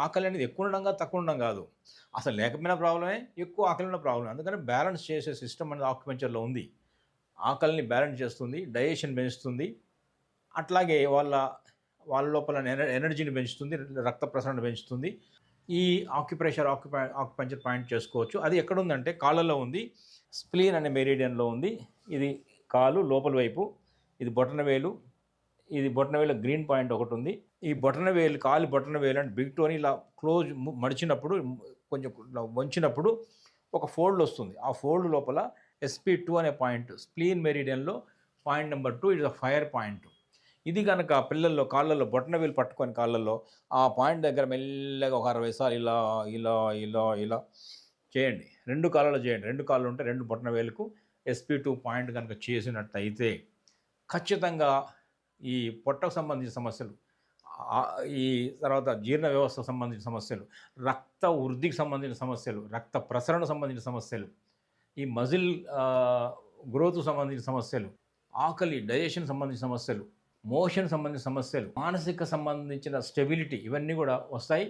ఆకలి అనేది ఎక్కువ ఉండడం కాదు, తక్కువ ఉండడం కాదు. అసలు లేకపోయినా ప్రాబ్లమే, ఎక్కువ ఆకలి ఉన్న ప్రాబ్లమే. అందుకని బ్యాలెన్స్ చేసే సిస్టమ్ అనేది ఆక్యుపెక్చర్‌లో ఉంది. ఆకలిని బ్యాలెన్స్ చేస్తుంది, డైజెషన్ పెంచుతుంది. అట్లాగే వాళ్ళ లోపల ఎనర్జీని పెంచుతుంది, రక్త ప్రసరణ పెంచుతుంది. ఈ ఆక్యుపెక్చర్ పాయింట్ చేసుకోవచ్చు. అది ఎక్కడుందంటే కాళ్ళలో ఉంది. స్ప్లీన్ అనే మెరిడియన్‌లో ఉంది. ఇది కాలు లోపల వైపు, ఇది బొటనవేలు, ఇది బొటనవేలు గ్రీన్ పాయింట్ ఒకటుంది. ఈ బొటనవేలు కాలి బొటనవేలు అంటే బిగ్ టోని ఇలా క్లోజ్ మడిచినప్పుడు కొంచెం ఇలా వంచినప్పుడు ఒక ఫోల్డ్ వస్తుంది. ఆ ఫోల్డ్ లోపల SP2 అనే పాయింట్ స్ప్లీన్ మెరిడియన్‌లో point number 2 is the fire point. ఇది గనక పిల్లల్లో కాళ్ళలో బొటనవేలు పట్టుకొని కాళ్ళలో ఆ పాయింట్ దగ్గర మెల్లగా ఒక 60 సార్లు ఇలా, ఇలా, ఇలా, ఇలా చేయండి. 2 కాళ్ళలో చేయండి. 2 కాళ్ళు ఉంటే 2 బొటనవేలుకు SP2 పాయింట్ గనక చేసినట్టయితే ఖచ్చితంగా ఈ పొట్టకు సంబంధించిన సమస్యలు, ఈ తర్వాత జీర్ణ వ్యవస్థకు సంబంధించిన సమస్యలు, రక్త వృద్ధికి సంబంధించిన సమస్యలు, రక్త ప్రసరణకు సంబంధించిన సమస్యలు, ఈ మజిల్ గ్రోత్‌కు సంబంధించిన సమస్యలు, ఆకలి, డైజెషన్ సంబంధించిన సమస్యలు, మోషన్ సంబంధించిన సమస్యలు, మానసిక సంబంధించిన స్టెబిలిటీ ఇవన్నీ కూడా వస్తాయి.